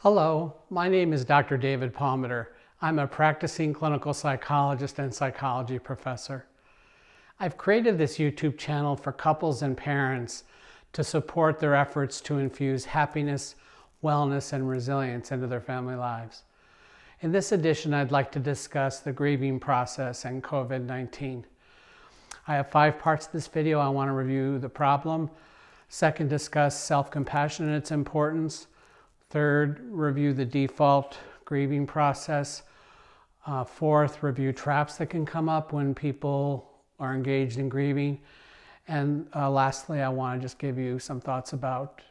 Hello, my name is Dr. David Palmiter. I'm a practicing clinical psychologist and psychology professor. I've created this YouTube channel for couples and parents to support their efforts to infuse happiness, wellness, and resilience into their family lives. In this edition, I'd like to discuss the grieving process and COVID-19. I have 5 parts to this video. I want to review the problem. Second, discuss self-compassion and its importance. Third, review the default grieving process. Fourth, review traps that can come up when people are engaged in grieving. And lastly, I want to just give you some thoughts about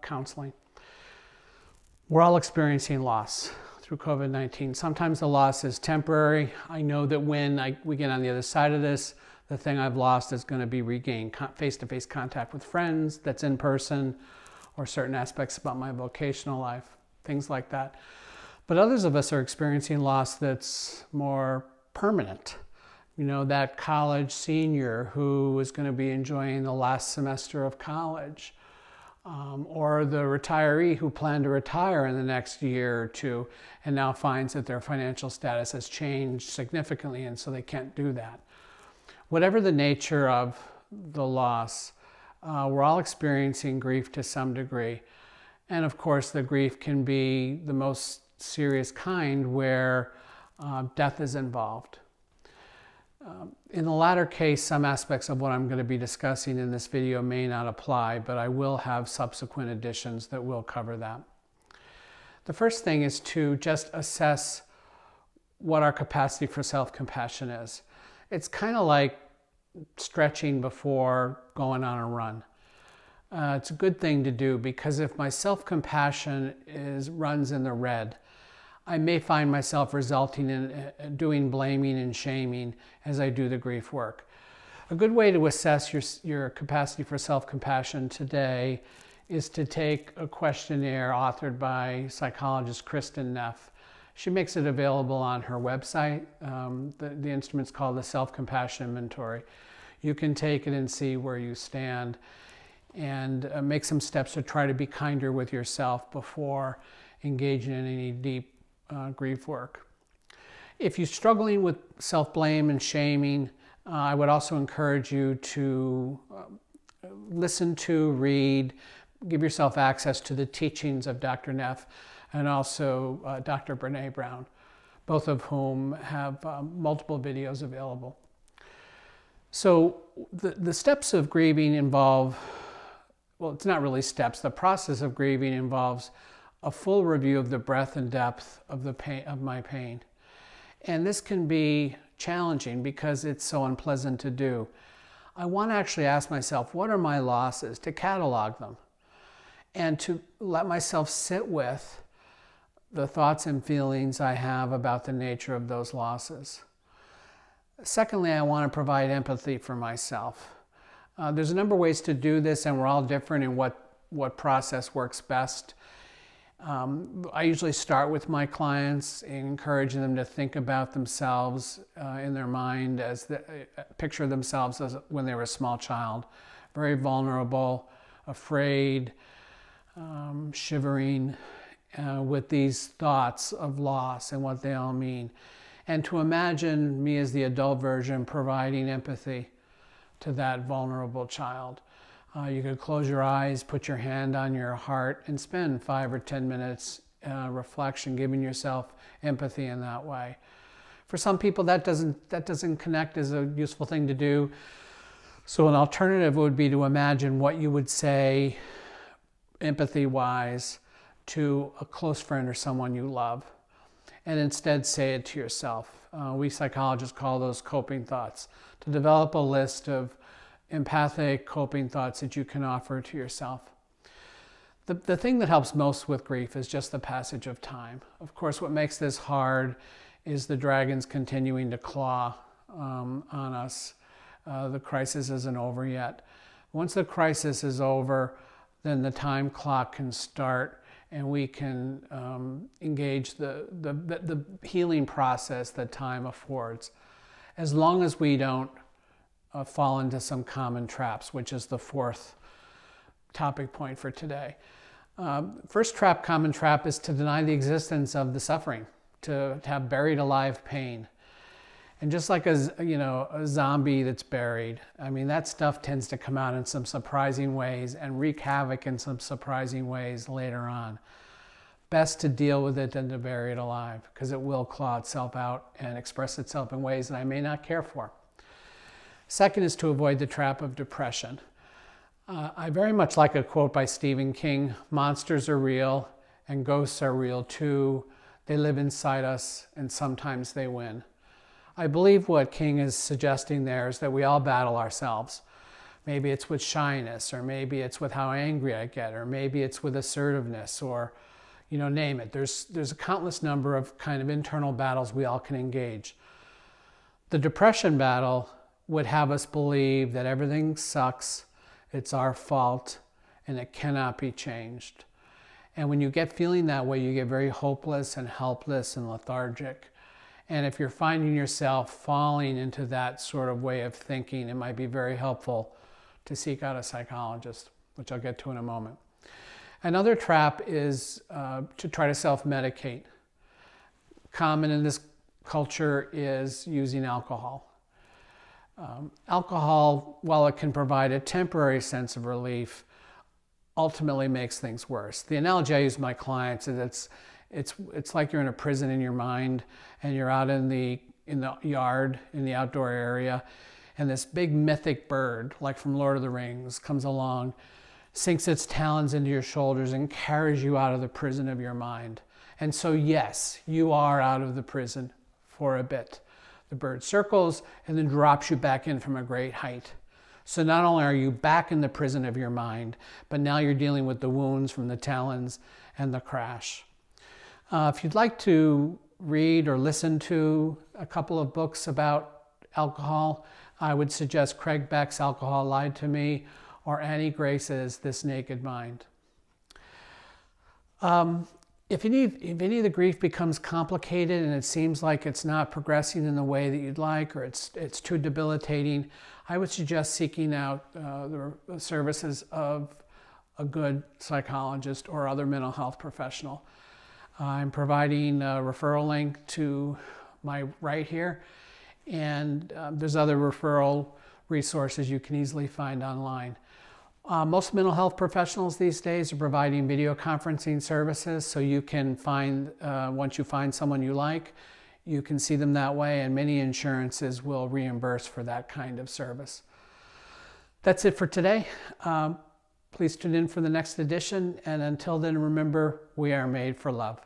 counseling. We're all experiencing loss through COVID-19. Sometimes the loss is temporary. I know that when we get on the other side of this, the thing I've lost is going to be regained. Face-to-face contact with friends that's in person, or certain aspects about my vocational life, things like that. But others of us are experiencing loss that's more permanent. You know, that college senior who is going to be enjoying the last semester of college, or the retiree who planned to retire in the next year or two and now finds that their financial status has changed significantly and so they can't do that. Whatever the nature of the loss, we're all experiencing grief to some degree. And of course, the grief can be the most serious kind where death is involved. In the latter case, some aspects of what I'm going to be discussing in this video may not apply, but I will have subsequent editions that will cover that. The first thing is to just assess what our capacity for self-compassion is. It's kind of like stretching before going on a run. It's a good thing to do because if my self-compassion runs in the red, I may find myself resulting in doing blaming and shaming as I do the grief work. A good way to assess your capacity for self-compassion today is to take a questionnaire authored by psychologist Kristin Neff. She makes it available on her website. The instrument's called the Self-Compassion Inventory. You can take it and see where you stand and make some steps to try to be kinder with yourself before engaging in any deep grief work. If you're struggling with self-blame and shaming, I would also encourage you to listen to, read, give yourself access to the teachings of Dr. Neff and also Dr. Brene Brown, both of whom have multiple videos available. So the steps of grieving involve, well, it's not really steps. The process of grieving involves a full review of the breadth and depth of the pain, of my pain. And this can be challenging because it's so unpleasant to do. I want to actually ask myself, what are my losses? To catalog them and to let myself sit with the thoughts and feelings I have about the nature of those losses. Secondly, I want to provide empathy for myself. There's a number of ways to do this, and we're all different in what process works best. I usually start with my clients, encouraging them to think about themselves in their mind picture themselves as when they were a small child, very vulnerable, afraid, shivering, with these thoughts of loss and what they all mean. And to imagine me as the adult version providing empathy to that vulnerable child. You could close your eyes, put your hand on your heart, and spend 5 or 10 minutes reflection, giving yourself empathy in that way. For some people, that doesn't connect as a useful thing to do. So an alternative would be to imagine what you would say, empathy-wise, to a close friend or someone you love, and instead say it to yourself. We psychologists call those coping thoughts. To develop a list of empathic coping thoughts that you can offer to yourself. The thing that helps most with grief is just the passage of time. Of course, what makes this hard is the dragons continuing to claw on us. The crisis isn't over yet. Once the crisis is over, then the time clock can start and we can engage the healing process that time affords, as long as we don't fall into some common traps, which is the 4th topic point for today. First trap, common trap, is to deny the existence of the suffering, to have buried alive pain. And just like a zombie that's buried, I mean, that stuff tends to come out in some surprising ways and wreak havoc in some surprising ways later on. Best to deal with it than to bury it alive, because it will claw itself out and express itself in ways that I may not care for. Second is to avoid the trap of depression. I very much like a quote by Stephen King: monsters are real and ghosts are real too. They live inside us and sometimes they win. I believe what King is suggesting there is that we all battle ourselves. Maybe it's with shyness, or maybe it's with how angry I get, or maybe it's with assertiveness, or name it. There's a countless number of kind of internal battles we all can engage. The depression battle would have us believe that everything sucks, it's our fault, and it cannot be changed. And when you get feeling that way, you get very hopeless and helpless and lethargic. And if you're finding yourself falling into that sort of way of thinking, it might be very helpful to seek out a psychologist, which I'll get to in a moment. Another trap is to try to self-medicate. Common in this culture is using alcohol. Alcohol, while it can provide a temporary sense of relief, ultimately makes things worse. The analogy I use with my clients is it's like you're in a prison in your mind, and you're out in the yard, in the outdoor area, and this big mythic bird, like from Lord of the Rings, comes along, sinks its talons into your shoulders and carries you out of the prison of your mind. And so yes, you are out of the prison for a bit. The bird circles and then drops you back in from a great height. So not only are you back in the prison of your mind, but now you're dealing with the wounds from the talons and the crash. If you'd like to read or listen to a couple of books about alcohol, I would suggest Craig Beck's Alcohol Lied to Me, or Annie Grace's This Naked Mind. If any of the grief becomes complicated and it seems like it's not progressing in the way that you'd like, or it's too debilitating, I would suggest seeking out the services of a good psychologist or other mental health professional. I'm providing a referral link to my right here, and there's other referral resources you can easily find online. Most mental health professionals these days are providing video conferencing services, so you can find, once you find someone you like, you can see them that way, and many insurances will reimburse for that kind of service. That's it for today. Please tune in for the next edition, and until then, remember, we are made for love.